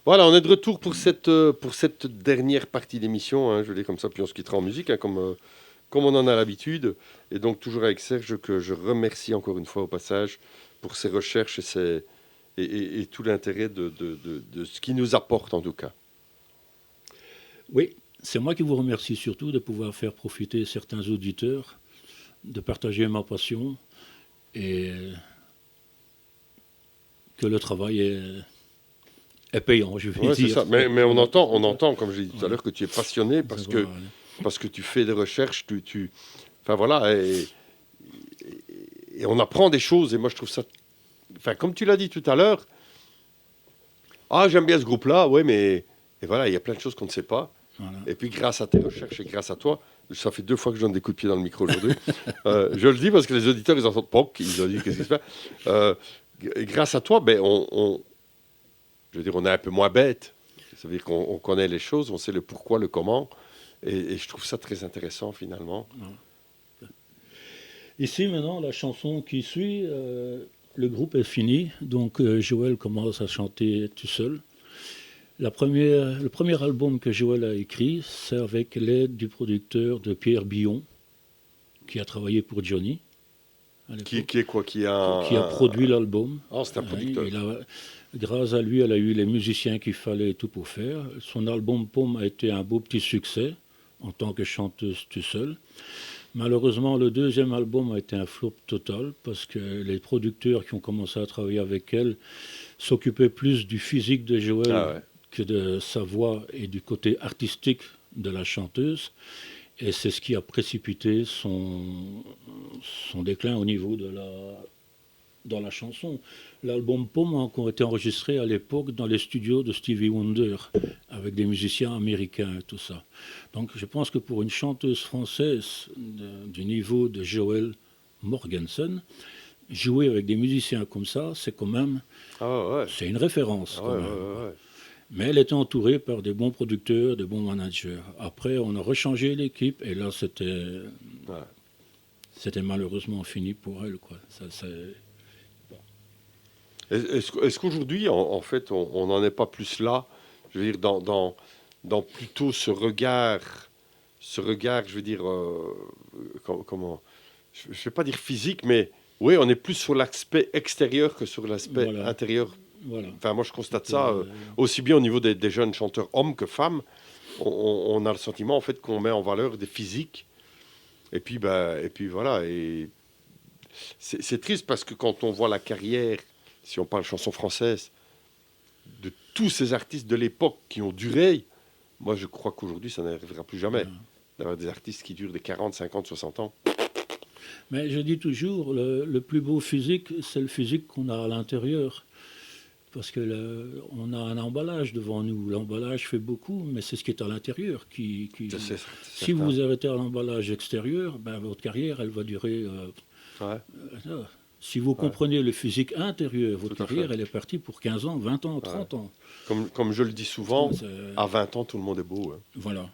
Voilà, on est de retour pour cette dernière partie d'émission, hein, je l'ai comme ça, puis on se quittera en musique, hein, comme on en a l'habitude. Et donc, toujours avec Serge, que je remercie encore une fois au passage pour ses recherches et tout l'intérêt de ce qu'il nous apporte, en tout cas. Oui, c'est moi qui vous remercie surtout de pouvoir faire profiter certains auditeurs, de partager ma passion et que le travail est payant, je vais Ouais, c'est dire. ça. Mais on entend, comme je l'ai dit tout à l'heure, que tu es passionné parce que tu fais des recherches, enfin voilà, et on apprend des choses. Et moi, je trouve ça, enfin, comme tu l'as dit tout à l'heure, j'aime bien ce groupe-là, ouais, mais et voilà, il y a plein de choses qu'on ne sait pas. Voilà. Et puis, grâce à tes recherches et grâce à toi, ça fait 2 fois que je donne des coups de pied dans le micro aujourd'hui. Je le dis parce que les auditeurs, ils entendent POC, ils ont dit qu'est-ce qui se passe. Grâce à toi, ben, je veux dire, on est un peu moins bête. Ça veut dire qu'on connaît les choses, on sait le pourquoi, le comment. Et je trouve ça très intéressant, finalement. Ici, maintenant, la chanson qui suit, le groupe est fini. Donc, Joël commence à chanter tout seul. Le premier album que Joël a écrit, c'est avec l'aide du producteur de Pierre Billon, qui a travaillé pour Johnny. Qui est quoi Qui a produit l'album. C'est un producteur. Grâce à lui, elle a eu les musiciens qu'il fallait et tout pour faire. Son album Pomme a été un beau petit succès en tant que chanteuse tout seul. Malheureusement, le deuxième album a été un flop total parce que les producteurs qui ont commencé à travailler avec elle s'occupaient plus du physique de Joël que de sa voix et du côté artistique de la chanteuse. Et c'est ce qui a précipité son déclin au niveau dans la chanson. L'album Pomme a encore été enregistré à l'époque dans les studios de Stevie Wonder, avec des musiciens américains et tout ça. Donc je pense que pour une chanteuse française du niveau de Joël Morgensen, jouer avec des musiciens comme ça, c'est quand même c'est une référence. Mais elle était entourée par des bons producteurs, de bons managers. Après, on a rechangé l'équipe et là, c'était malheureusement fini pour elle, quoi. Est-ce qu'aujourd'hui, en fait, on n'en est pas plus là? Je veux dire, dans plutôt ce regard, je veux dire, comment je ne vais pas dire physique, mais oui, on est plus sur l'aspect extérieur que sur l'aspect intérieur. Voilà. Enfin, moi, je constate ça aussi bien au niveau des jeunes chanteurs hommes que femmes. On a le sentiment, en fait, qu'on met en valeur des physiques. Et puis voilà. Et c'est triste parce que quand on voit la carrière, si on parle chanson française, de tous ces artistes de l'époque qui ont duré, moi, je crois qu'aujourd'hui, ça n'arrivera plus jamais. D'avoir des artistes qui durent des 40, 50, 60 ans. Mais je dis toujours, le plus beau physique, c'est le physique qu'on a à l'intérieur. Parce que on a un emballage devant nous. L'emballage fait beaucoup, mais c'est ce qui est à l'intérieur qui si vous arrêtez à l'emballage extérieur, ben, votre carrière, elle va durer. Si vous comprenez le physique intérieur, votre carrière, elle est partie pour 15 ans, 20 ans, 30 ans. Comme je le dis souvent, à 20 ans, tout le monde est beau. Hein. Voilà.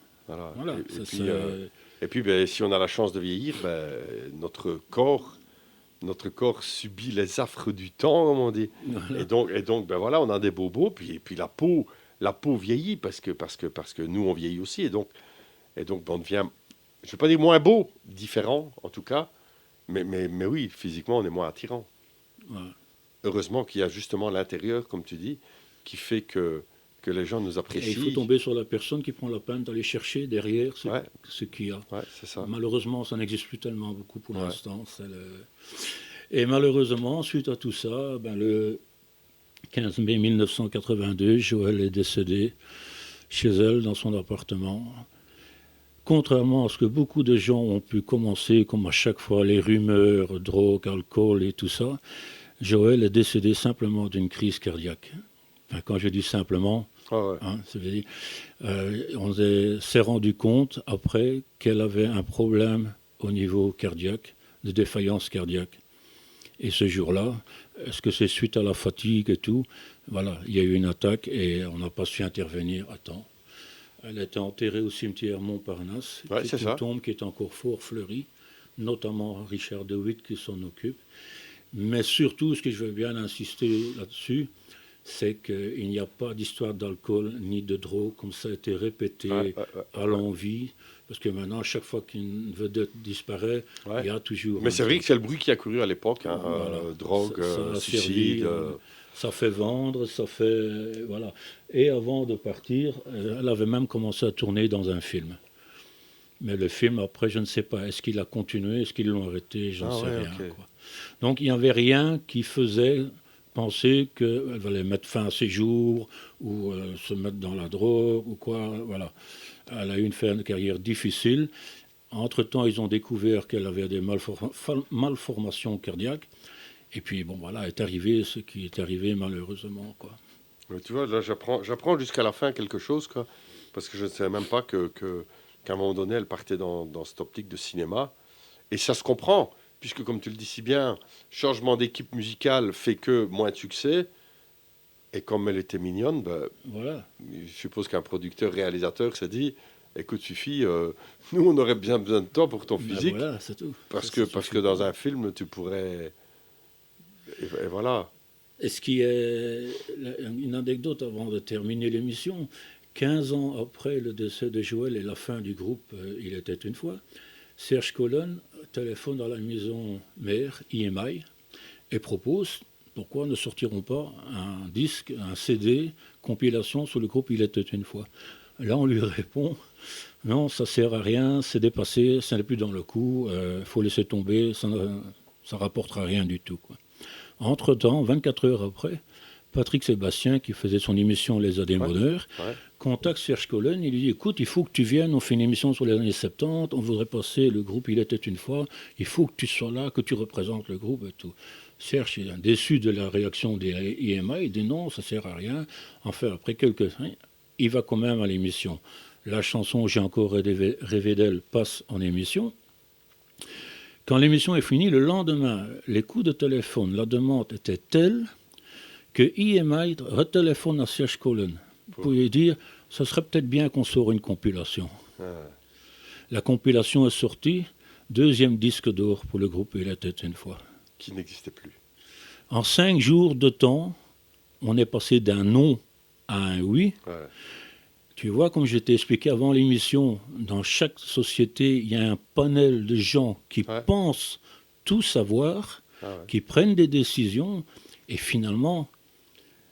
Et puis, si on a la chance de vieillir, notre corps subit les affres du temps, comme on dit. Voilà. Et donc, voilà, on a des bobos, puis la peau vieillit parce que nous, on vieillit aussi. Et donc on devient, je ne vais pas dire moins beau, différent, en tout cas, mais oui, physiquement, on est moins attirant. Ouais. Heureusement qu'il y a justement l'intérieur, comme tu dis, qui fait que les gens nous apprécient. Et il faut tomber sur la personne qui prend la peine d'aller chercher derrière ce qu'il y a. Ouais, c'est ça. Malheureusement, ça n'existe plus tellement beaucoup pour l'instant. Et malheureusement, suite à tout ça, le 15 mai 1982, Joël est décédée chez elle, dans son appartement. Contrairement à ce que beaucoup de gens ont pu commencer, comme à chaque fois les rumeurs, drogue, alcool et tout ça, Joël est décédé simplement d'une crise cardiaque. Enfin, quand je dis simplement, ça veut dire, on s'est rendu compte après qu'elle avait un problème au niveau cardiaque, de défaillance cardiaque. Et ce jour-là, est-ce que c'est suite à la fatigue et tout? Voilà, il y a eu une attaque et on n'a pas su intervenir à temps. Elle a été enterrée au cimetière Montparnasse, c'est une tombe qui est encore fort fleurie, notamment Richard de Witt qui s'en occupe. Mais surtout, ce que je veux bien insister là-dessus, c'est qu'il n'y a pas d'histoire d'alcool ni de drogue, comme ça a été répété à l'envi. Parce que maintenant, à chaque fois qu'une vedette disparaît, il y a toujours... Mais c'est vrai que c'est le bruit qui a couru à l'époque. Hein, voilà. Drogue, ça suicide... ça fait vendre, ça fait... Voilà. Et avant de partir, elle avait même commencé à tourner dans un film. Mais le film, après, je ne sais pas. Est-ce qu'il a continué? Est-ce qu'ils l'ont arrêté? J'en sais rien. Okay. Quoi. Donc, il n'y avait rien qui faisait penser qu'elle allait mettre fin à ses jours ou se mettre dans la drogue ou quoi. Voilà. Elle a eu une carrière difficile. Entre-temps, ils ont découvert qu'elle avait des malformations cardiaques. Et puis, bon, voilà, est arrivé ce qui est arrivé malheureusement, quoi. Mais tu vois, là, j'apprends jusqu'à la fin quelque chose, quoi. Parce que je ne savais même pas qu'à un moment donné, elle partait dans cette optique de cinéma. Et ça se comprend, puisque, comme tu le dis si bien, changement d'équipe musicale fait que moins de succès. Et comme elle était mignonne, voilà. Je suppose qu'un producteur-réalisateur s'est dit, écoute, suffit, nous, on aurait bien besoin de toi pour ton physique. Voilà, c'est tout. Parce que dans un film, tu pourrais... Et voilà. Et ce qui est une anecdote avant de terminer l'émission, 15 ans après le décès de Joël et la fin du groupe Il était une fois, Serge Colonne téléphone à la maison mère, EMI, et propose pourquoi ne sortiront pas un disque, un CD, compilation sur le groupe Il était une fois. Là, on lui répond, non, ça sert à rien, c'est dépassé, ça n'est plus dans le coup, faut laisser tomber, ça rapportera rien du tout, quoi. Entre-temps, 24 heures après, Patrick Sébastien, qui faisait son émission Les Adémoneurs, contacte Serge Colonne, il lui dit, écoute, il faut que tu viennes, on fait une émission sur les années 70, on voudrait passer le groupe Il était une fois, il faut que tu sois là, que tu représentes le groupe et tout. Serge est déçu de la réaction des IMA, il dit non, ça ne sert à rien. Enfin, après quelques temps, il va quand même à l'émission. La chanson J'ai encore rêvé d'elle passe en émission. Quand l'émission est finie, le lendemain, les coups de téléphone, la demande était telle que EMI retéléphone à Serge Colonne pour lui dire ça serait peut-être bien qu'on sorte une compilation. La compilation est sortie, 2e disque d'or pour le groupe Il était une fois. Qui n'existait plus. En 5 jours de temps, on est passé d'un non à un oui. Tu vois, comme je t'ai expliqué avant l'émission, dans chaque société, il y a un panel de gens qui pensent tout savoir, qui prennent des décisions, et finalement,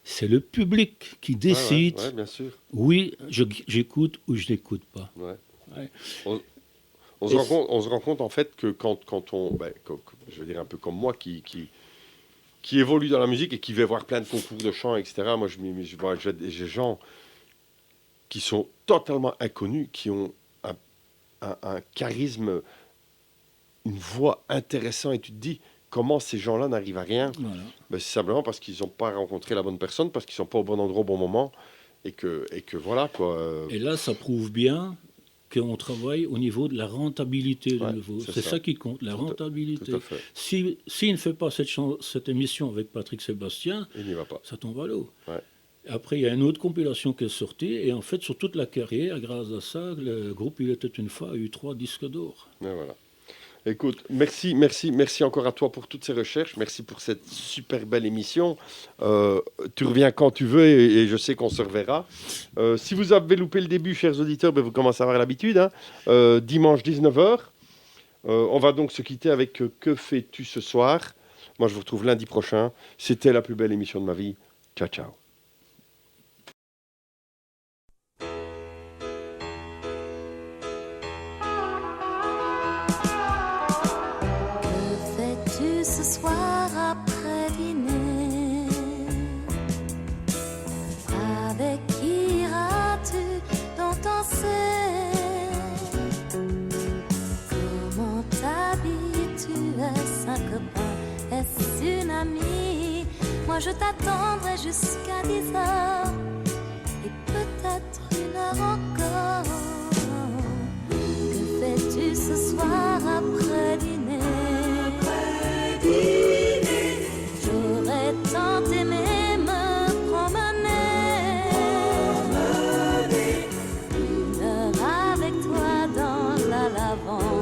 c'est le public qui décide. Bien sûr. Oui, j'écoute ou je n'écoute pas. On se rend compte en fait que quand on, je veux dire un peu comme moi, qui évolue dans la musique et qui va voir plein de concours de chant, etc. Moi, j'ai des gens qui sont totalement inconnus, qui ont un charisme, une voix intéressante, et tu te dis comment ces gens-là n'arrivent à rien. C'est simplement parce qu'ils n'ont pas rencontré la bonne personne, parce qu'ils ne sont pas au bon endroit au bon moment, et que voilà quoi. Et là, ça prouve bien qu'on travaille au niveau de la rentabilité de nouveau. C'est ça qui compte, la rentabilité. Tout à fait. S'il ne fait pas cette émission avec Patrick Sébastien, il n'y va pas. Ça tombe à l'eau. Après, il y a une autre compilation qui est sortie, et en fait, sur toute la carrière, grâce à ça, le groupe Il était une fois a eu 3 disques d'or. Et voilà. Écoute, merci encore à toi pour toutes ces recherches, merci pour cette super belle émission. Tu reviens quand tu veux et je sais qu'on se reverra. Si vous avez loupé le début, chers auditeurs, vous commencez à avoir l'habitude. Dimanche 19h, on va donc se quitter avec Que fais-tu ce soir? Moi, je vous retrouve lundi prochain. C'était la plus belle émission de ma vie. Ciao, ciao. Ce soir après dîner, avec qui iras-tu dans ton cercle? Comment t'habilles-tu? Est-ce un copain? Est-ce une amie? Moi je t'attendrai jusqu'à 10h et peut-être 1h encore. Que fais-tu ce soir après dîner? J'aurais tant aimé me promener, 1 heure avec toi dans la lavande.